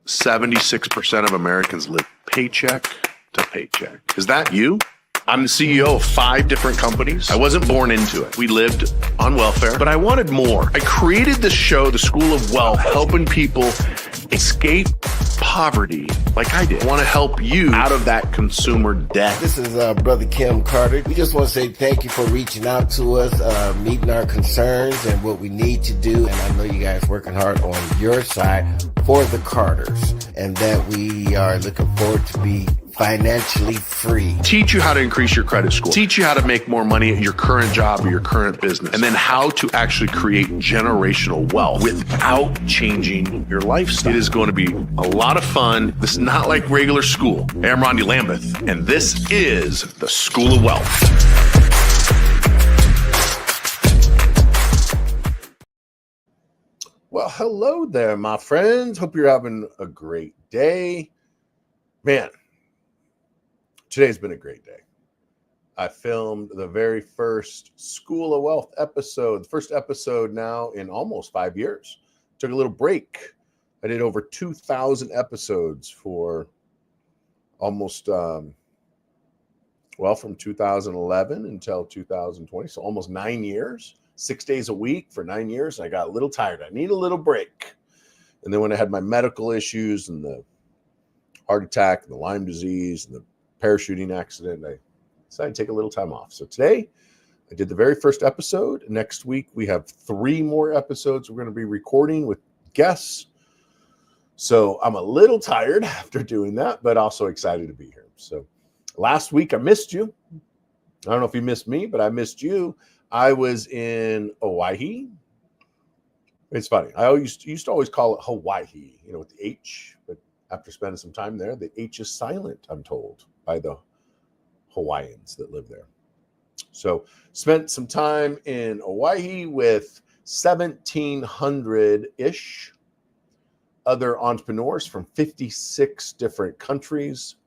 76% of Americans live paycheck to paycheck. Is that you? I'm the CEO of 5 different companies. I wasn't born into it. We lived on welfare, but I wanted more. I created this show, The School of Wealth, helping people escape poverty like I did. I want to help you out of that consumer debt. This is Brother Kim Carter. We just want to say thank you for reaching out to us, meeting our concerns and what we need to do. And I know you guys working hard on your side for the Carters, and that we are looking forward to be financially free. Teach you how to increase your credit score. Teach you how to make more money at your current job or your current business. And then how to actually create generational wealth without changing your lifestyle. It is going to be a lot of fun. This is not like regular school. Hey, I'm Ronnie Lambeth, and this is the School of Wealth. Well, hello there, my friends. Hope you're having a great day. Man, today's been a great day. I filmed the very first School of Wealth episode, the first episode now in almost 5 years. Took a little break. I did over 2,000 episodes for almost, from 2011 until 2020. So almost 9 years, 6 days a week for 9 years. I got a little tired. I need a little break. And then when I had my medical issues and the heart attack and the Lyme disease and the parachuting accident, I decided to take a little time off. So today I did the very first episode. Next week we have 3 more episodes we're going to be recording with guests. So I'm a little tired after doing that, but also excited to be here. So last week I missed you. I don't know if you missed me, but I missed you. I was in Hawaii. It's funny. I used to always call it Hawaii, with the H, but after spending some time there, the H is silent, I'm told, by the Hawaiians that live there. So spent some time in Hawaii with 1,700-ish other entrepreneurs from 56 different countries.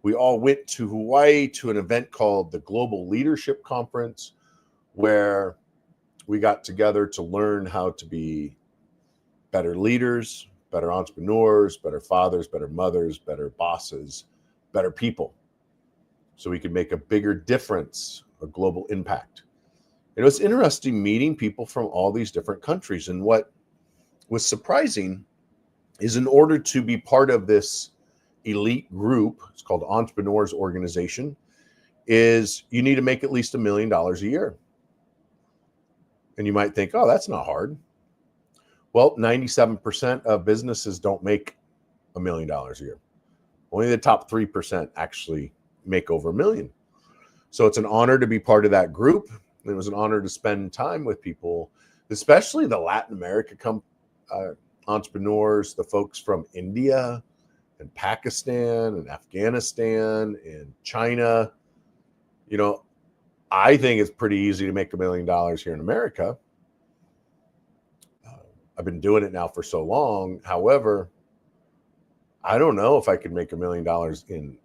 We all went to Hawaii to an event called the Global Leadership Conference, where we got together to learn how to be better leaders, better entrepreneurs, better fathers, better mothers, better bosses, better people, so we could make a bigger difference, a global impact. And it was interesting meeting people from all these different countries. And what was surprising is, in order to be part of this elite group, it's called Entrepreneurs Organization, is you need to make at least $1 million a year. And you might think, oh, that's not hard. Well, 97% of businesses don't make $1 million a year. Only the top 3% actually make over $1 million. So it's an honor to be part of that group. It was an honor to spend time with people, especially the Latin America entrepreneurs, the folks from India and Pakistan and Afghanistan and China. I think it's pretty easy to make $1 million here in America. I've been doing it now for so long. However, I don't know if I could make $1 million in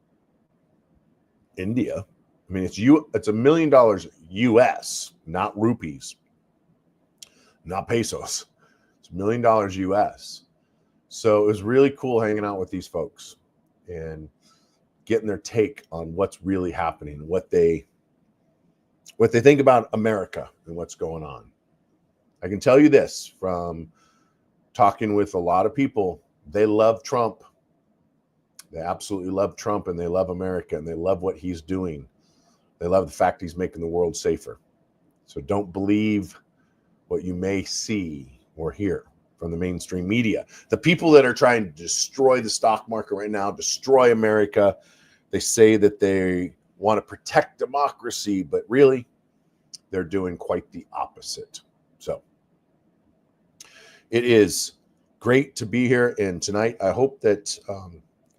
India. I mean, it's $1 million US, not rupees, not pesos. It's $1 million US. So it was really cool hanging out with these folks and getting their take on what's really happening, what they think about America and what's going on. I can tell you this from talking with a lot of people: they love Trump. They absolutely love Trump, and they love America, and they love what he's doing. They love the fact he's making the world safer. So don't believe what you may see or hear from the mainstream media. The people that are trying to destroy the stock market right now, destroy America, they say that they want to protect democracy, but really, they're doing quite the opposite. So it is great to be here. And tonight, I hope that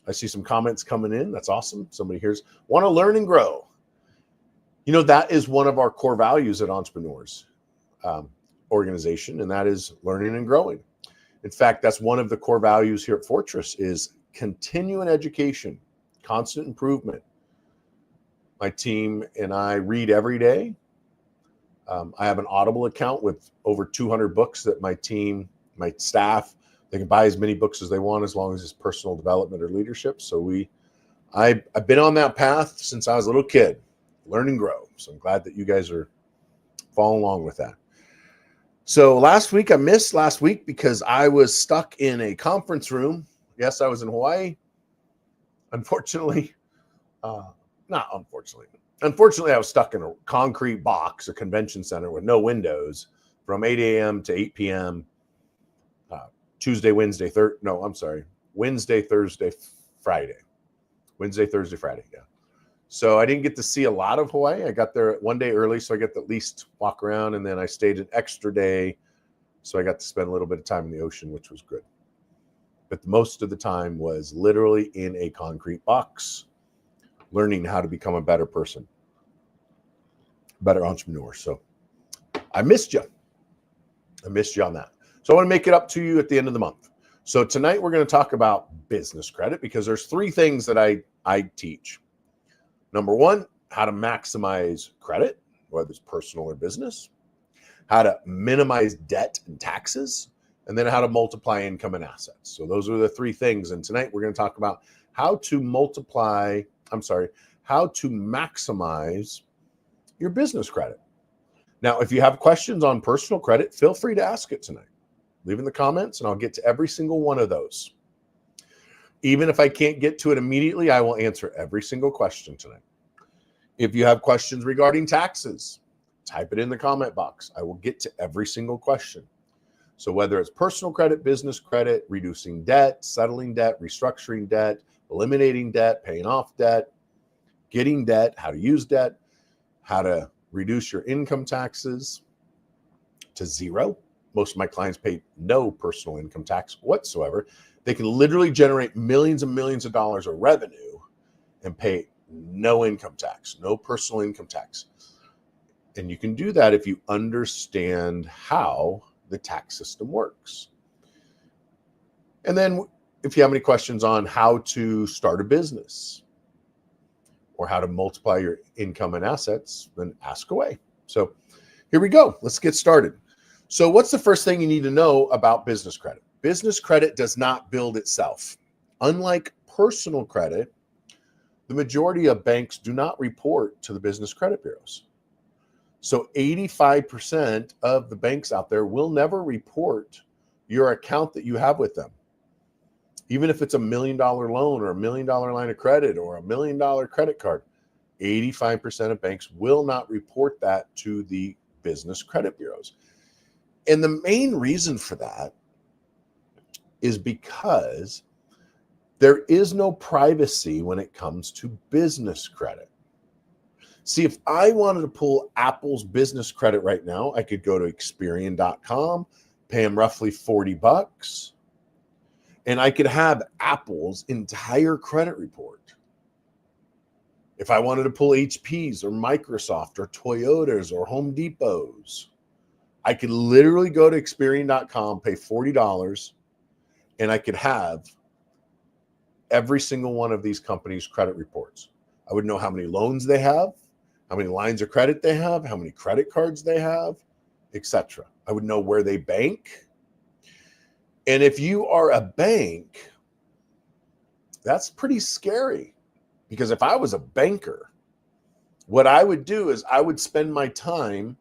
I see some comments coming in. That's awesome. Somebody here's want to learn and grow. That is one of our core values at Entrepreneurs Organization, and that is learning and growing. In fact, that's one of the core values here at Fortress is continuing education, constant improvement. My team and I read every day. I have an Audible account with over 200 books that my team, my staff, They can buy as many books as they want as long as it's personal development or leadership. So I've been on that path since I was a little kid, learn and grow. So I'm glad that you guys are following along with that. So I missed last week because I was stuck in a conference room. Yes, I was in Hawaii. Unfortunately, not unfortunately. Unfortunately, I was stuck in a concrete box, a convention center with no windows from 8 a.m. to 8 p.m. Wednesday, Thursday, Friday. Wednesday, Thursday, Friday, yeah. So I didn't get to see a lot of Hawaii. I got there one day early, so I got to at least walk around, and then I stayed an extra day, so I got to spend a little bit of time in the ocean, which was good. But most of the time was literally in a concrete box, learning how to become a better person, better entrepreneur. So I missed you. I missed you on that. So I want to make it up to you at the end of the month. So tonight we're going to talk about business credit because there's three things that I teach. Number one, how to maximize credit, whether it's personal or business, how to minimize debt and taxes, and then how to multiply income and assets. So those are the three things. And tonight we're going to talk about how to maximize your business credit. Now, if you have questions on personal credit, feel free to ask it tonight. Leave in the comments and I'll get to every single one of those. Even if I can't get to it immediately, I will answer every single question tonight. If you have questions regarding taxes, type it in the comment box. I will get to every single question. So whether it's personal credit, business credit, reducing debt, settling debt, restructuring debt, eliminating debt, paying off debt, getting debt, how to use debt, how to reduce your income taxes to zero. Most of my clients pay no personal income tax whatsoever. They can literally generate millions and millions of dollars of revenue and pay no income tax, no personal income tax. And you can do that if you understand how the tax system works. And then if you have any questions on how to start a business or how to multiply your income and assets, then ask away. So here we go. Let's get started. So what's the first thing you need to know about business credit? Business credit does not build itself. Unlike personal credit, the majority of banks do not report to the business credit bureaus. So 85% of the banks out there will never report your account that you have with them. Even if it's $1 million loan or $1 million line of credit or $1 million credit card, 85% of banks will not report that to the business credit bureaus. And the main reason for that is because there is no privacy when it comes to business credit. See, if I wanted to pull Apple's business credit right now, I could go to Experian.com, pay them roughly $40, and I could have Apple's entire credit report. If I wanted to pull HP's or Microsoft or Toyota's or Home Depot's, I could literally go to Experian.com, pay $40, and I could have every single one of these companies' credit reports. I would know how many loans they have, how many lines of credit they have, how many credit cards they have, etc. I would know where they bank. And if you are a bank, that's pretty scary. Because if I was a banker, what I would do is I would spend my time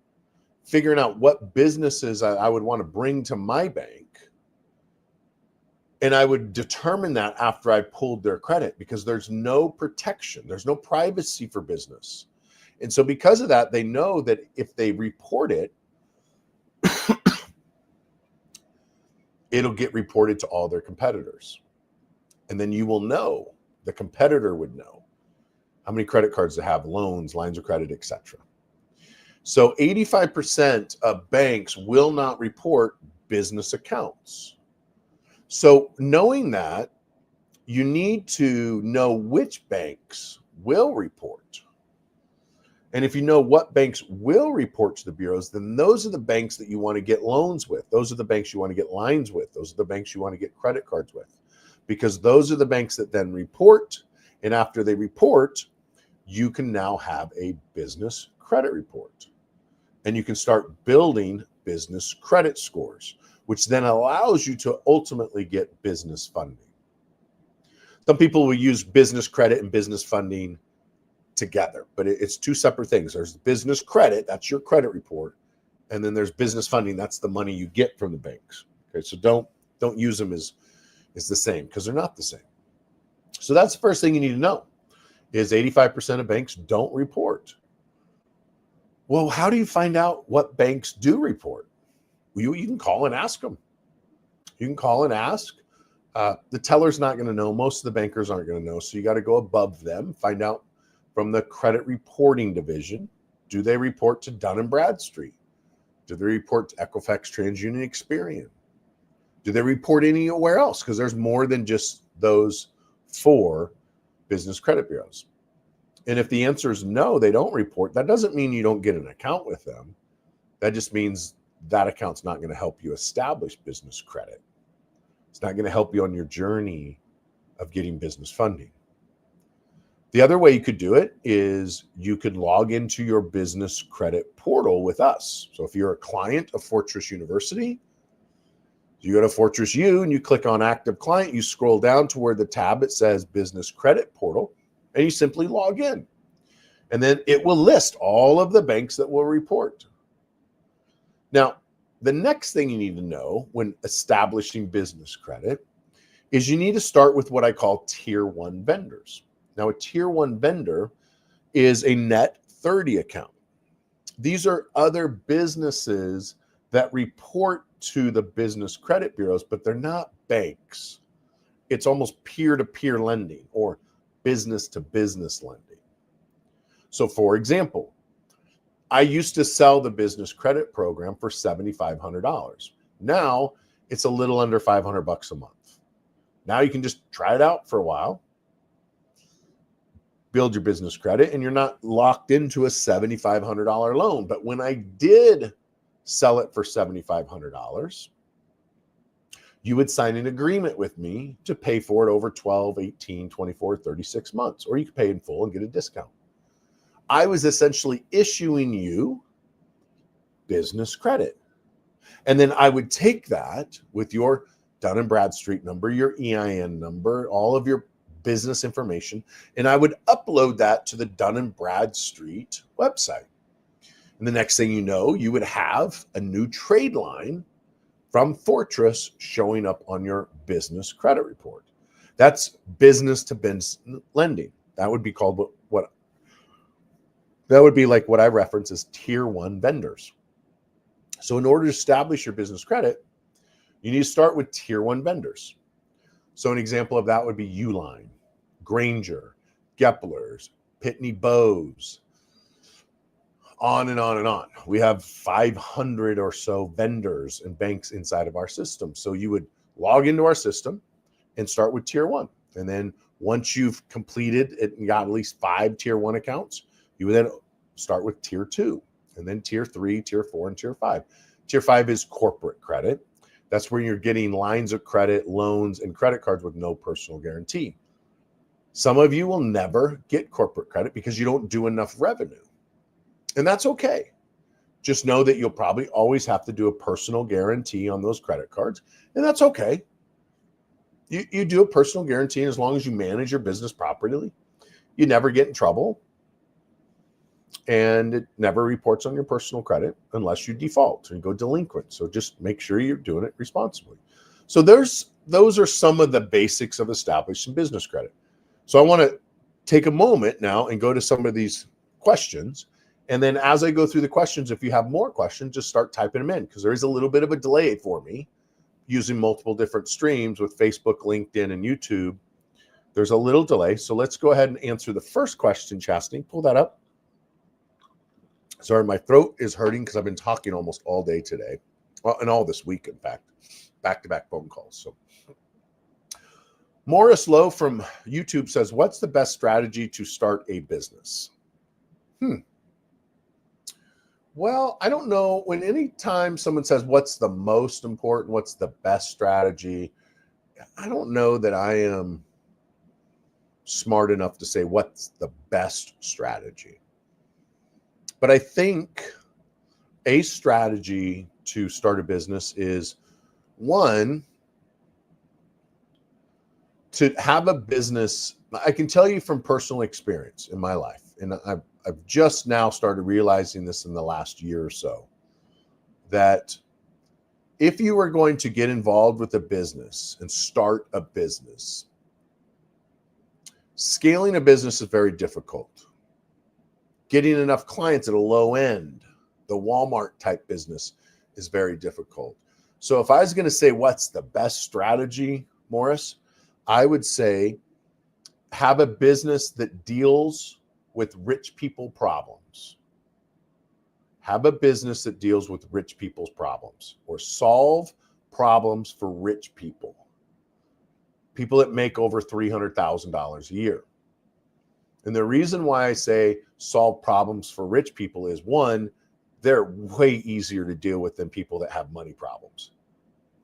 figuring out what businesses I would want to bring to my bank. And I would determine that after I pulled their credit because there's no protection. There's no privacy for business. And so because of that, they know that if they report it, it'll get reported to all their competitors. And then you will know, the competitor would know how many credit cards they have, loans, lines of credit, etc. So 85% of banks will not report business accounts. So knowing that, you need to know which banks will report. And if you know what banks will report to the bureaus, then those are the banks that you want to get loans with. Those are the banks you want to get lines with. Those are the banks you want to get credit cards with. Because those are the banks that then report. And after they report, you can now have a business credit report. And you can start building business credit scores, which then allows you to ultimately get business funding. Some people will use business credit and business funding together, but it's two separate things. There's business credit, that's your credit report, and then there's business funding, that's the money you get from the banks. Okay, so don't use them as the same, because they're not the same. So that's the first thing you need to know, is 85% of banks don't report. Well, how do you find out what banks do report? Well, you can call and ask them. You can call and ask. The teller's not going to know. Most of the bankers aren't going to know. So you got to go above them, find out from the credit reporting division. Do they report to Dun & Bradstreet? Do they report to Equifax, TransUnion, Experian? Do they report anywhere else? Because there's more than just those 4 business credit bureaus. And if the answer is no, they don't report, that doesn't mean you don't get an account with them. That just means that account's not going to help you establish business credit. It's not going to help you on your journey of getting business funding. The other way you could do it is you could log into your business credit portal with us. So if you're a client of Fortress University, you go to Fortress U and you click on Active Client, you scroll down to where the tab that says Business Credit Portal, and you simply log in. And then it will list all of the banks that will report. Now, the next thing you need to know when establishing business credit is you need to start with what I call Tier 1 vendors. Now, a Tier 1 vendor is a net 30 account. These are other businesses that report to the business credit bureaus, but they're not banks. It's almost peer-to-peer lending or business-to-business lending. So, for example, I used to sell the business credit program for $7,500. Now it's a little under $500 a month. Now you can just try it out for a while, build your business credit, and you're not locked into a $7,500 loan. But when I did sell it for $7,500, you would sign an agreement with me to pay for it over 12, 18, 24, 36 months, or you could pay in full and get a discount. I was essentially issuing you business credit. And then I would take that with your Dun & Bradstreet number, your EIN number, all of your business information, and I would upload that to the Dun & Bradstreet website. And the next thing you know, you would have a new trade line from Fortress showing up on your business credit report. That's business to business lending. That would be called what that would be like what I reference as Tier 1 vendors. So in order to establish your business credit, you need to start with Tier 1 vendors. So an example of that would be Uline, Granger, Gepler's, Pitney Bowes, on and on and on. We have 500 or so vendors and banks inside of our system. So you would log into our system and start with Tier 1. And then once you've completed it and got at least 5 Tier 1 accounts, you would then start with Tier 2, and then Tier 3, Tier 4, and Tier 5. Tier 5 is corporate credit. That's where you're getting lines of credit, loans, and credit cards with no personal guarantee. Some of you will never get corporate credit because you don't do enough revenue. And that's okay. Just know that you'll probably always have to do a personal guarantee on those credit cards, and that's okay. You do a personal guarantee, and as long as you manage your business properly, you never get in trouble. And it never reports on your personal credit unless you default and go delinquent. So just make sure you're doing it responsibly. So those are some of the basics of establishing business credit. So I want to take a moment now and go to some of these questions. And then as I go through the questions, if you have more questions, just start typing them in, because there is a little bit of a delay for me using multiple different streams with Facebook, LinkedIn, and YouTube. There's a little delay. So let's go ahead and answer the first question, Chastity. Pull that up. Sorry, my throat is hurting because I've been talking almost all day today, well, and all this week, in fact, back-to-back phone calls. So, Morris Lowe from YouTube says, "What's the best strategy to start a business?" Well, I don't know. When anytime someone says, "What's the most important? What's the best strategy?" I don't know that I am smart enough to say what's the best strategy. But I think a strategy to start a business is One, to have a business, I can tell you from personal experience in my life, and I've just now started realizing this in the last year or so, that if you are going to get involved with a business and start a business, scaling a business is very difficult. Getting enough clients at a low end, the Walmart type business, is very difficult. So if I was going to say what's the best strategy, Morris, I would say have a business that deals with rich people problems. Have a business that deals with rich people's problems, or solve problems for rich people. People that make over $300,000 a year. And the reason why I say solve problems for rich people is, one, they're way easier to deal with than people that have money problems.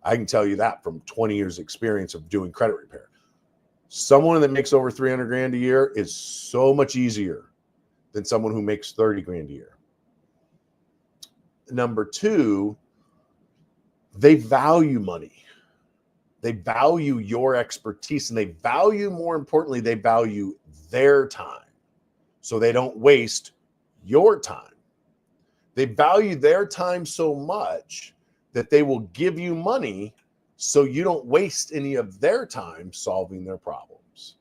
I can tell you that from 20 years experience of doing credit repair. Someone that makes over 300 grand a year is so much easier than someone who makes 30 grand a year. Number two, they value money. They value your expertise, and they value, more importantly, they value their time. So they don't waste your time. They value their time so much that they will give you money so you don't waste any of their time solving their problems.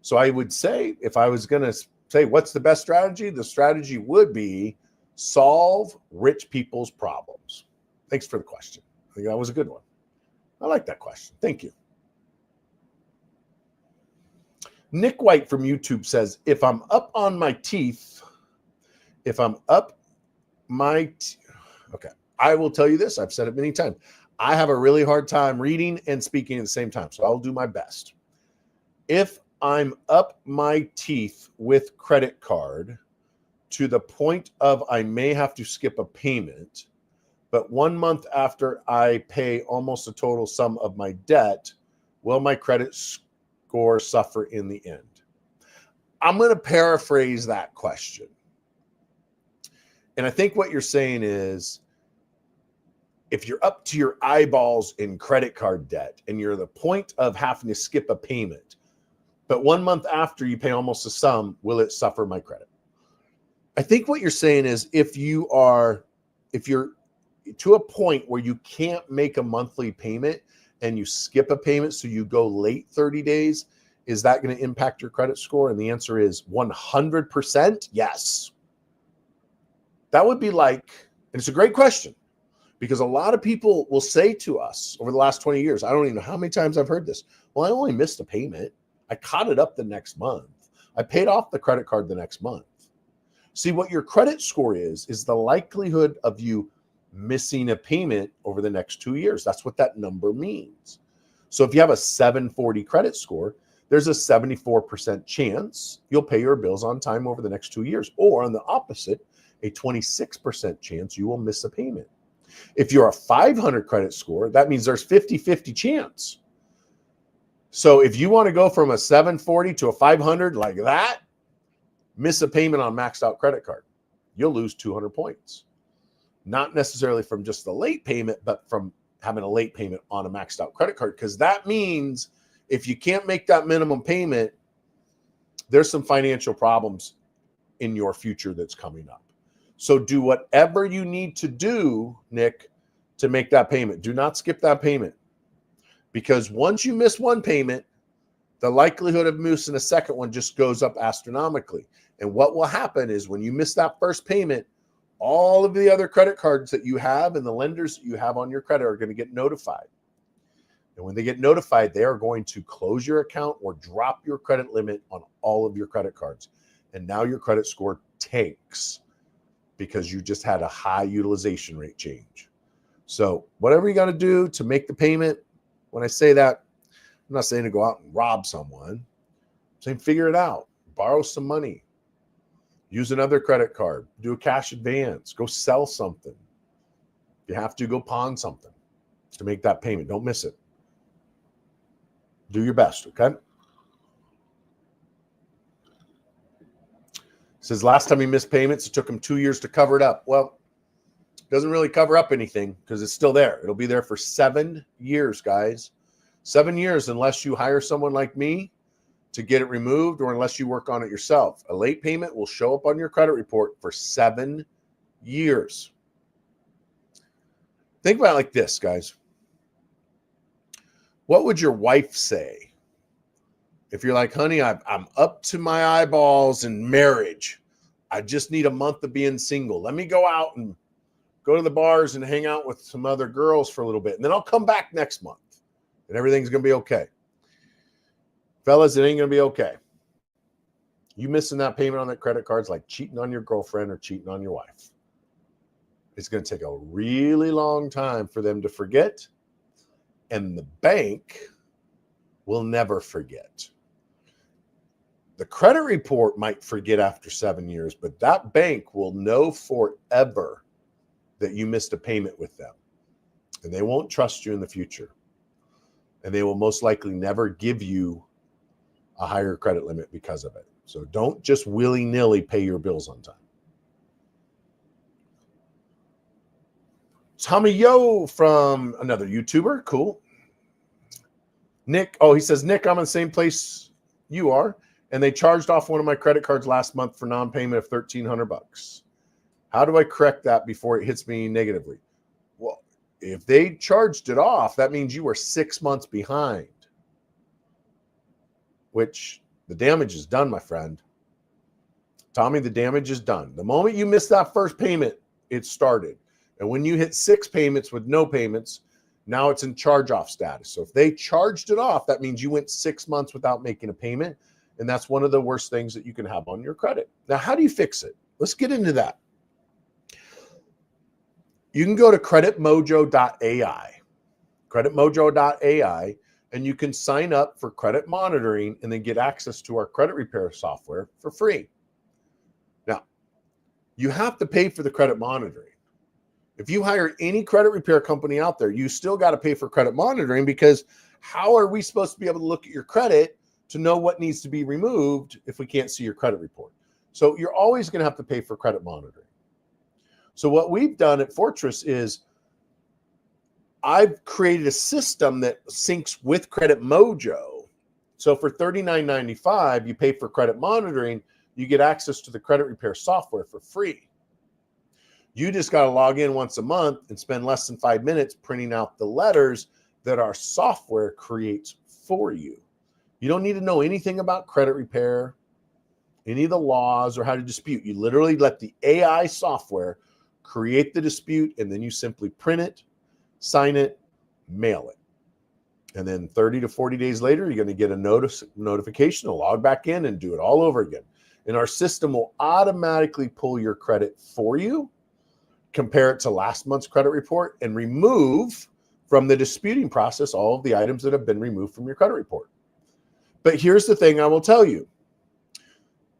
So I would say, if I was going to say what's the best strategy, the strategy would be solve rich people's problems. Thanks for the question. I think that was a good one. I like that question. Thank you. Nick White from YouTube says, if I'm up on my teeth, okay, I will tell you this. I've said it many times. I have a really hard time reading and speaking at the same time, so I'll do my best. If I'm up my teeth with credit card to the point of I may have to skip a payment, but 1 month after I pay almost a total sum of my debt, will my credit score suffer in the end? I'm going to paraphrase that question. And I think what you're saying is, if you're up to your eyeballs in credit card debt and you're at the point of having to skip a payment, but 1 month after you pay almost a sum, will it suffer my credit? I think what you're saying is, if you're to a point where you can't make a monthly payment and you skip a payment, so you go late 30 days, is that going to impact your credit score? And the answer is 100% yes. That would be like, and it's a great question, because a lot of people will say to us over the last 20 years, I don't even know how many times I've heard this. Well, I only missed a payment. I caught it up the next month. I paid off the credit card the next month. See, what your credit score is the likelihood of you missing a payment over the next 2 years. That's what that number means. So if you have a 740 credit score, there's a 74% chance you'll pay your bills on time over the next 2 years. Or on the opposite, a 26% chance you will miss a payment. If you're a 500 credit score, that means there's 50-50 chance. So if you want to go from a 740 to a 500 like that, miss a payment on maxed out credit card, you'll lose 200 points. Not necessarily from just the late payment, but from having a late payment on a maxed out credit card, because that means if you can't make that minimum payment, there's some financial problems in your future that's coming up. So do whatever you need to do, Nick, to make that payment. Do not skip that payment, because once you miss one payment, the likelihood of missing a second one just goes up astronomically. And what will happen is, when you miss that first payment, all of the other credit cards that you have and the lenders that you have on your credit are going to get notified. And when they get notified, they are going to close your account or drop your credit limit on all of your credit cards. And now your credit score tanks because you just had a high utilization rate change. So whatever you got to do to make the payment, when I say that, I'm not saying to go out and rob someone. I'm saying figure it out. Borrow some money. Use another credit card. Do a cash advance. Go sell something. If you have to, go pawn something to make that payment. Don't miss it. Do your best, okay? Says last time he missed payments, it took him 2 years to cover it up. Well, Doesn't really cover up anything because it's still there. It'll be there for 7 years, guys. 7 years unless you hire someone like me to get it removed or unless you work on it yourself. A late payment will show up on your credit report for 7 years. Think about it like this, guys. What would your wife say if you're like, honey, I'm up to my eyeballs in marriage. I just need a month of being single. Let me go out and go to the bars and hang out with some other girls for a little bit. And then I'll come back next month and everything's going to be okay. Fellas, it ain't going to be okay. You missing that payment on that credit card is like cheating on your girlfriend or cheating on your wife. It's going to take a really long time for them to forget. And the bank will never forget. The credit report might forget after 7 years, but that bank will know forever that you missed a payment with them. And they won't trust you in the future. And they will most likely never give you a higher credit limit because of it. So don't just willy-nilly pay your bills on time. Tommy Yo from another YouTuber. Cool. Nick. Oh, he says, Nick, I'm in the same place you are. And they charged off one of my credit cards last month for non-payment of $1,300. How do I correct that before it hits me negatively? Well, if they charged it off, that means you were 6 months behind, which the damage is done, my friend. Tommy, the damage is done. The moment you missed that first payment, it started. And when you hit 6 payments with no payments, now it's in charge-off status. So if they charged it off, that means you went 6 months without making a payment. And that's one of the worst things that you can have on your credit. Now, how do you fix it? Let's get into that. You can go to creditmojo.ai, creditmojo.ai, and you can sign up for credit monitoring and then get access to our credit repair software for free. Now, you have to pay for the credit monitoring. If you hire any credit repair company out there, you still got to pay for credit monitoring because how are we supposed to be able to look at your credit to know what needs to be removed if we can't see your credit report? So you're always going to have to pay for credit monitoring. So what we've done at Fortress is I've created a system that syncs with Credit Mojo. So for $39.95, you pay for credit monitoring, you get access to the credit repair software for free. You just got to log in once a month and spend less than 5 minutes printing out the letters that our software creates for you. You don't need to know anything about credit repair, any of the laws, or how to dispute. You literally let the AI software create the dispute, and then you simply print it, sign it, mail it. And then 30 to 40 days later, you're going to get a notification to log back in and do it all over again. And our system will automatically pull your credit for you, compare it to last month's credit report, and remove from the disputing process all of the items that have been removed from your credit report. But here's the thing I will tell you.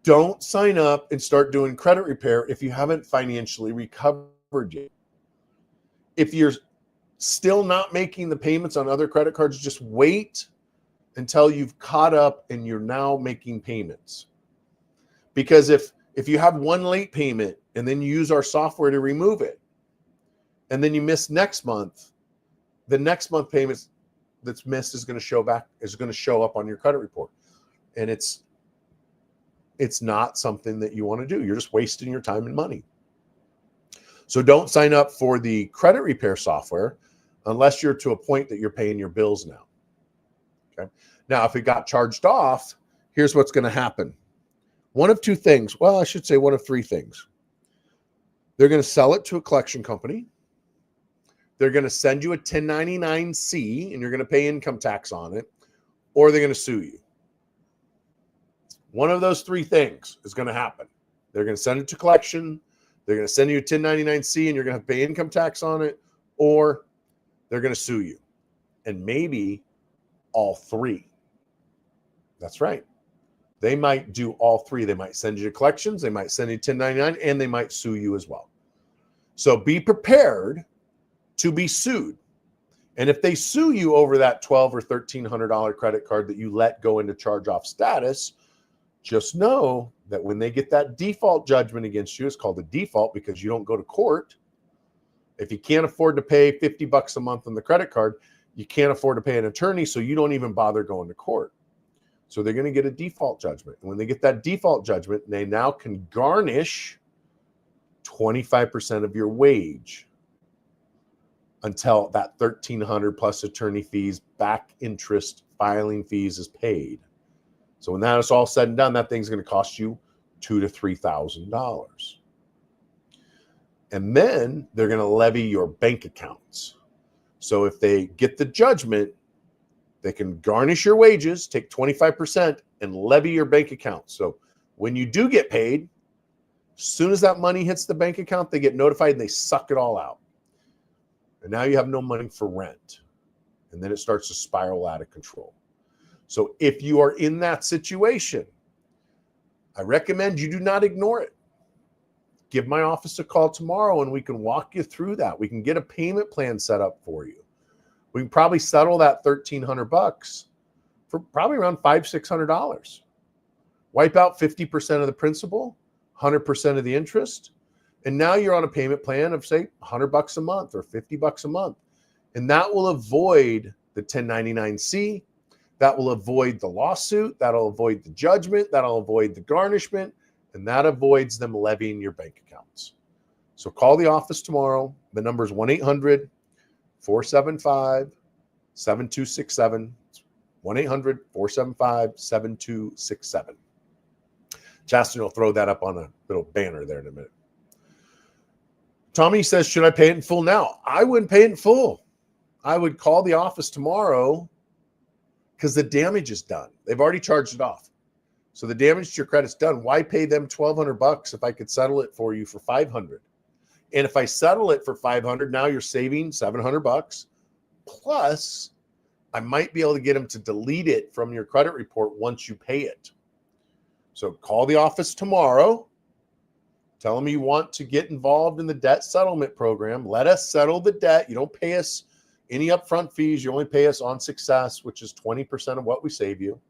Don't sign up and start doing credit repair if you haven't financially recovered yet. If you're still not making the payments on other credit cards, just wait until you've caught up and you're now making payments. Because if you have one late payment and then you use our software to remove it, and then you miss next month, the next month payments that's missed is going to show up on your credit report. And it's not something that you want to do. You're just wasting your time and money. So don't sign up for the credit repair software unless you're to a point that you're paying your bills now. Okay. Now, if it got charged off, here's what's going to happen. One of two things. Well, I should say one of three things. They're going to sell it to a collection company. They're going to send you a 1099-C and you're going to pay income tax on it, or they're going to sue you. One of those three things is going to happen. They're going to send it to collection. They're going to send you a 1099-C and you're going to have to pay income tax on it, or they're going to sue you. And maybe all three. That's right. They might do all three. They might send you to collections. They might send you 1099 and they might sue you as well. So be prepared to be sued. And if they sue you over that $1,200 or $1,300 credit card that you let go into charge-off status, just know that when they get that default judgment against you, it's called a default because you don't go to court. If you can't afford to pay $50 a month on the credit card, you can't afford to pay an attorney, so you don't even bother going to court. So they're going to get a default judgment. And when they get that default judgment, they now can garnish 25% of your wage until that $1,300 plus attorney fees, back interest, filing fees is paid. So when that is all said and done, that thing's going to cost you $2,000 to $3,000. And then they're going to levy your bank accounts. So if they get the judgment, they can garnish your wages, take 25%, and levy your bank account. So when you do get paid, as soon as that money hits the bank account, they get notified and they suck it all out. And now you have no money for rent. And then it starts to spiral out of control. So if you are in that situation, I recommend you do not ignore it. Give my office a call tomorrow and we can walk you through that. We can get a payment plan set up for you. We can probably settle that $1,300 for probably around $500-$600. Wipe out 50% of the principal, 100% of the interest, and now you're on a payment plan of say $100 a month or $50 a month, and that will avoid the 1099-C. That will avoid the lawsuit. That'll avoid the judgment. That'll avoid the garnishment, and that avoids them levying your bank accounts. So call the office tomorrow. The number is 1-800-475-7267. 1-800-475-7267. Chasten will throw that up on a little banner there in a minute. Tommy says, should I pay it in full now? I wouldn't pay it in full. I would call the office tomorrow because the damage is done. They've already charged it off. So the damage to your credit's done. Why pay them $1,200 if I could settle it for you for $500? And if I settle it for $500, now you're saving $700. Plus, I might be able to get them to delete it from your credit report once you pay it. So call the office tomorrow. Tell them you want to get involved in the debt settlement program. Let us settle the debt. You don't pay us any upfront fees. You only pay us on success, which is 20% of what we save you.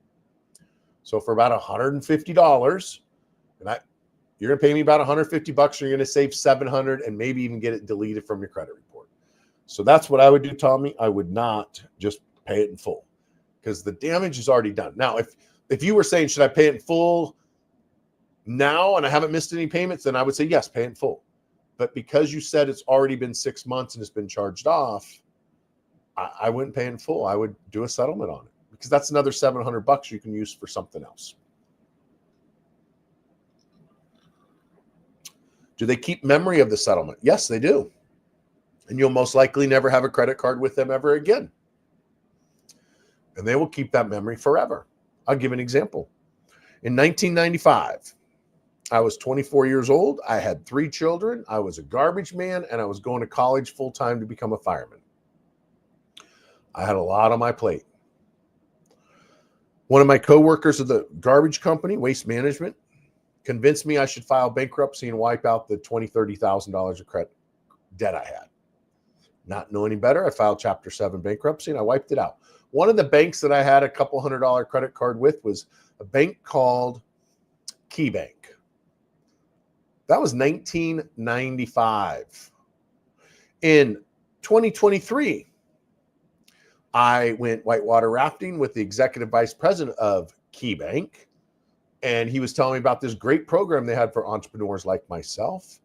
So for about $150, and you're going to pay me about $150, and you're going to save $700 and maybe even get it deleted from your credit report. So that's what I would do, Tommy. I would not just pay it in full because the damage is already done. Now, if you were saying, should I pay it in full now and I haven't missed any payments, then I would say, yes, pay it in full. But because you said it's already been 6 months and it's been charged off, I wouldn't pay in full. I would do a settlement on it because that's another $700 you can use for something else. Do they keep memory of the settlement? Yes, they do. And you'll most likely never have a credit card with them ever again. And they will keep that memory forever. I'll give an example. In 1995, I was 24 years old. I had 3 children. I was a garbage man, and I was going to college full-time to become a fireman. I had a lot on my plate. One of my coworkers of the garbage company, Waste Management, convinced me I should file bankruptcy and wipe out the $20,000, $30,000 of credit debt I had. Not knowing any better, I filed Chapter 7 bankruptcy and I wiped it out. One of the banks that I had a couple $100 credit card with was a bank called KeyBank. That was 1995. In 2023, I went whitewater rafting with the executive vice president of KeyBank, and he was telling me about this great program they had for entrepreneurs like myself,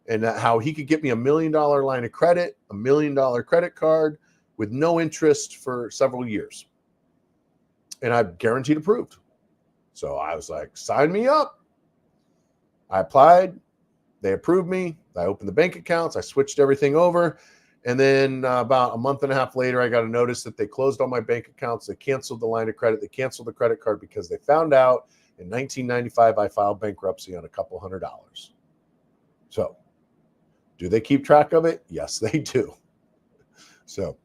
and how he could get me $1 million line of credit, $1 million credit card with no interest for several years. And I guaranteed approved. So I was like, sign me up. I applied. They approved me. I opened the bank accounts. I switched everything over. And then about a month and a half later, I got a notice that they closed all my bank accounts. They canceled the line of credit. They canceled the credit card because they found out in 1995, I filed bankruptcy on a couple $100. So do they keep track of it? Yes, they do. So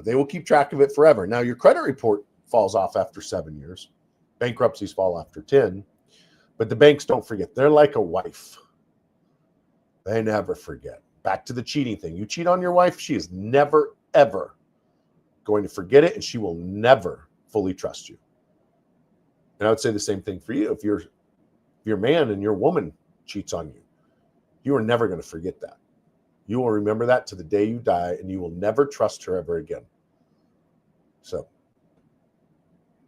they will keep track of it forever. Now, your credit report falls off after 7 years. Bankruptcies fall after 10. But the banks don't forget. They're like a wife. They never forget. Back to the cheating thing. You cheat on your wife, she is never, ever going to forget it, and she will never fully trust you. And I would say the same thing for you. If your man and your woman cheats on you, you are never going to forget that. You will remember that to the day you die, and you will never trust her ever again. So,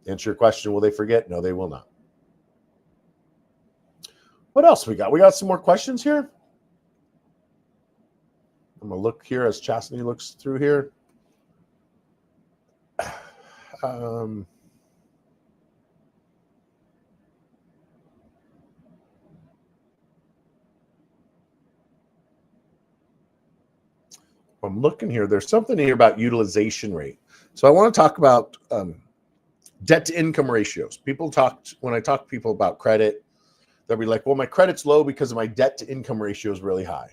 answer your question, will they forget? No, they will not. What else we got? We got some more questions here. I'm going to look here as Chastity looks through here. I'm looking here. There's something here about utilization rate. So I want to talk about debt to income ratios. When I talk to people about credit, they'll be like, well, my credit's low because my debt to income ratio is really high.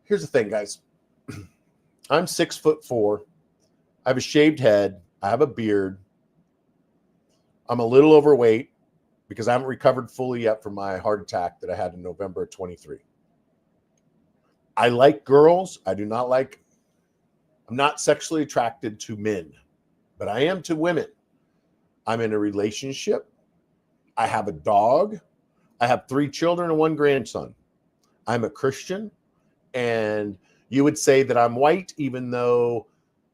Here's the thing, guys. I'm 6'4". I have a shaved head. I have a beard. I'm a little overweight because I haven't recovered fully yet from my heart attack that I had in November of 23. I like girls. I'm not sexually attracted to men, but I am to women. I'm in a relationship. I have a dog. I have 3 children and 1 grandson. I'm a Christian, and you would say that I'm white, even though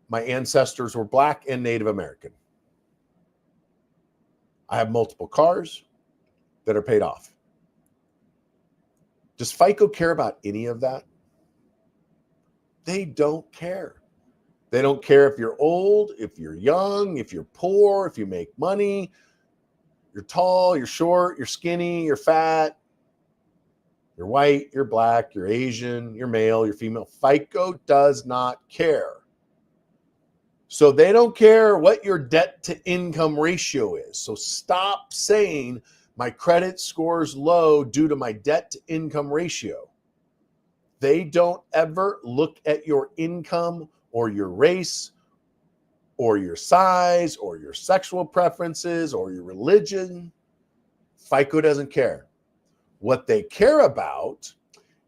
my ancestors were Black and Native American. I have multiple cars that are paid off. Does FICO care about any of that? They don't care. They don't care if you're old, if you're young, if you're poor, if you make money, you're tall, you're short, you're skinny, you're fat, you're white, you're Black, you're Asian, you're male, you're female. FICO does not care. So they don't care what your debt to income ratio is. So stop saying my credit score is low due to my debt to income ratio. They don't ever look at your income or your race or your size or your sexual preferences or your religion. FICO doesn't care. What they care about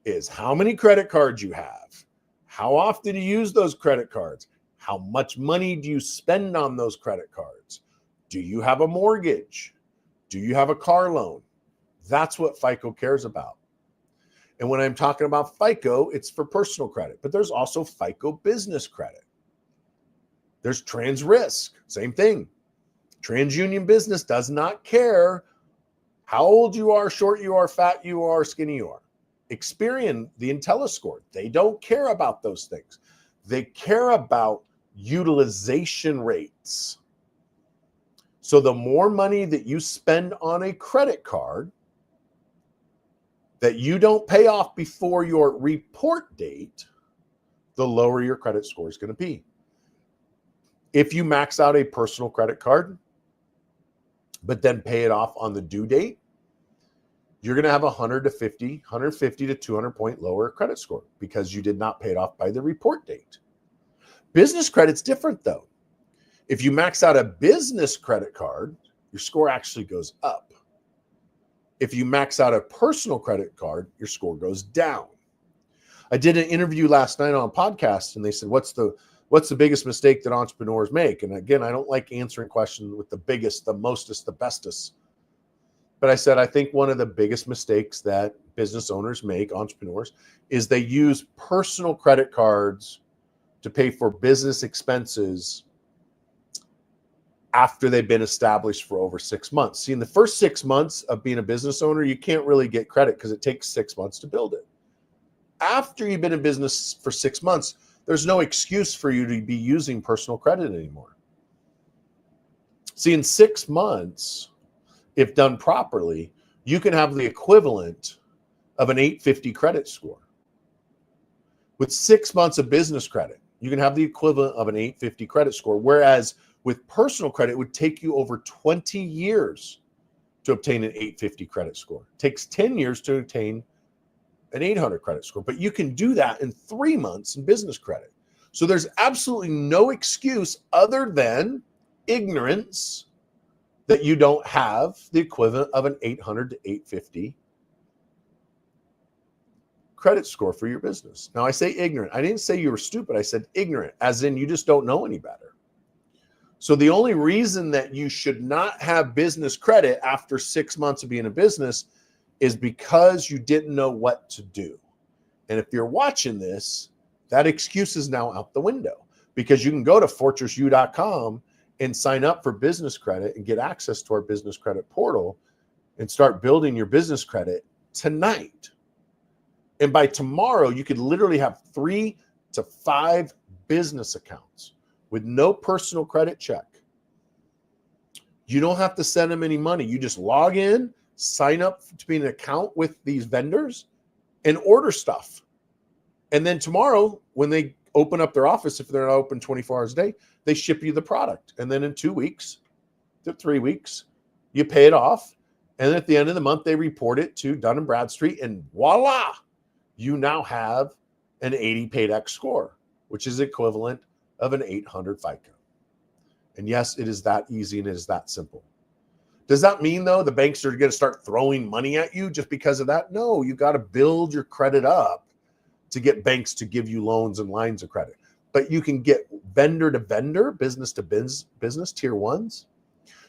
is how many credit cards you have, how often you use those credit cards, how much money do you spend on those credit cards, do you have a mortgage, do you have a car loan? That's what FICO cares about. And when I'm talking about FICO, it's for personal credit, but there's also FICO business credit. There's TransRisk, same thing. TransUnion Business does not care how old you are, short you are, fat you are, skinny you are. Experian, the IntelliScore, they don't care about those things. They care about utilization rates. So the more money that you spend on a credit card that you don't pay off before your report date, the lower your credit score is going to be. If you max out a personal credit card, but then pay it off on the due date, you're going to have 150 to 200 point lower credit score because you did not pay it off by the report date. Business credit's different though. If you max out a business credit card, your score actually goes up. If you max out a personal credit card, your score goes down. I did an interview last night on a podcast, and they said, what's the biggest mistake that entrepreneurs make? And again, I don't like answering questions with the biggest, the mostest, the bestest. But I said, I think one of the biggest mistakes that business owners make, entrepreneurs, is they use personal credit cards to pay for business expenses after they've been established for over 6 months. See, in the first 6 months of being a business owner, you can't really get credit because it takes 6 months to build it. After you've been in business for 6 months, there's no excuse for you to be using personal credit anymore. See, in 6 months, if done properly, you can have the equivalent of an 850 credit score. With 6 months of business credit, you can have the equivalent of an 850 credit score, whereas with personal credit, it would take you over 20 years to obtain an 850 credit score. It takes 10 years to obtain an 800 credit score, but you can do that in 3 months in business credit. So there's absolutely no excuse other than ignorance that you don't have the equivalent of an 800 to 850 credit score for your business. Now, I say ignorant. I didn't say you were stupid. I said ignorant, as in you just don't know any better. So the only reason that you should not have business credit after 6 months of being in business is because you didn't know what to do. And if you're watching this, that excuse is now out the window, because you can go to fortressu.com and sign up for business credit and get access to our business credit portal and start building your business credit tonight. And by tomorrow, you could literally have 3 to 5 business accounts with no personal credit check. You don't have to send them any money. You just log in, sign up to be an account with these vendors, and order stuff. And then tomorrow, when they open up their office, if they're not open 24 hours a day, they ship you the product. And then in 2 weeks to 3 weeks, you pay it off. And at the end of the month, they report it to Dun & Bradstreet, and voila, you now have an 80 PAYDEX score, which is equivalent of an 800 FICO. And yes, it is that easy and it is that simple. Does that mean, though, the banks are going to start throwing money at you just because of that? No, you got to build your credit up to get banks to give you loans and lines of credit. But you can get vendor to vendor, business to business, tier ones.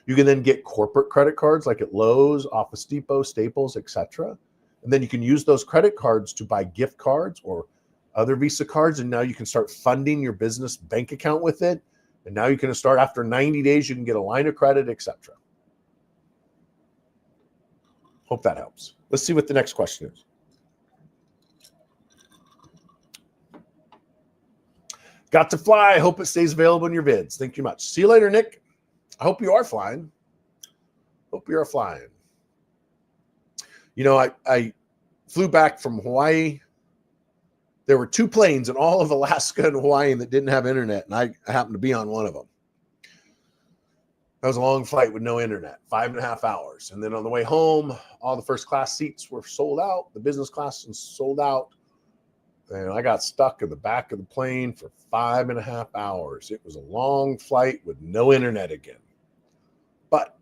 You can then get corporate credit cards like at Lowe's, Office Depot, Staples, etc. And then you can use those credit cards to buy gift cards or other Visa cards. And now you can start funding your business bank account with it. And now you can start, after 90 days, you can get a line of credit, etc. Hope that helps. Let's see what the next question is. Got to fly. Hope it stays available in your vids. Thank you much. See you later, Nick. I hope you are flying. Hope you are flying. You know, I flew back from Hawaii. There were 2 planes in all of Alaska and Hawaii that didn't have internet, and I happened to be on one of them. That was a long flight with no internet, 5.5 hours. And then on the way home, all the first class seats were sold out. The business class was sold out. And I got stuck in the back of the plane for 5.5 hours. It was a long flight with no internet again. But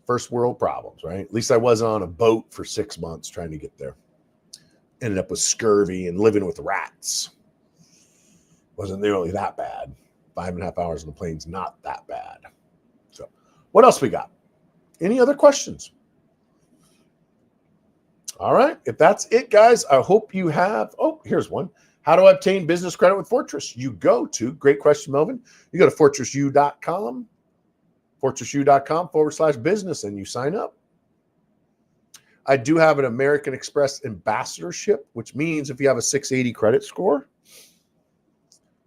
first world problems, right? At least I wasn't on a boat for 6 months trying to get there. Ended up with scurvy and living with rats. Wasn't nearly that bad. 5.5 hours on the plane's not that bad. So what else we got? Any other questions? All right. If that's it, guys, I hope you have. Oh, here's one. How do I obtain business credit with Fortress? You go to, great question, Melvin. You go to fortressu.com, fortressu.com/business, and you sign up. I do have an American Express ambassadorship, which means if you have a 680 credit score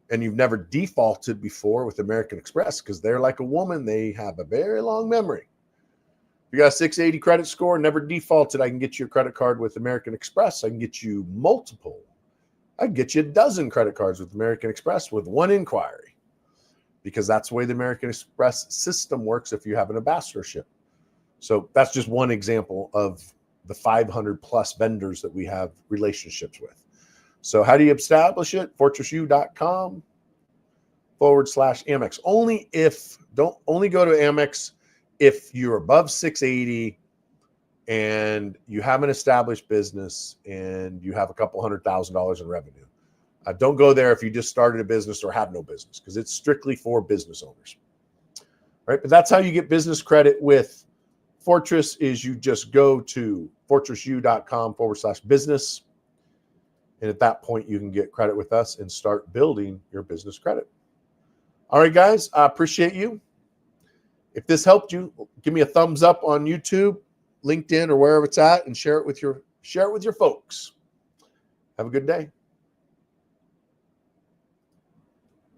and you've never defaulted before with American Express, because they're like a woman, they have a very long memory. If you got a 680 credit score, never defaulted, I can get you a credit card with American Express. I can get you multiple. I can get you a dozen credit cards with American Express with one inquiry, because that's the way the American Express system works if you have an ambassadorship. So that's just one example of the 500 plus vendors that we have relationships with. So how do you establish it? fortressu.com/Amex. Only go to Amex if you're above 680 and you have an established business and you have a couple $100,000 in revenue. Don't go there if you just started a business or have no business, because it's strictly for business owners. Right? But that's how you get business credit with Fortress. Is you just go to fortressu.com/business. And at that point, you can get credit with us and start building your business credit. All right, guys, I appreciate you. If this helped you, give me a thumbs up on YouTube, LinkedIn, or wherever it's at, and share it with your folks. Have a good day.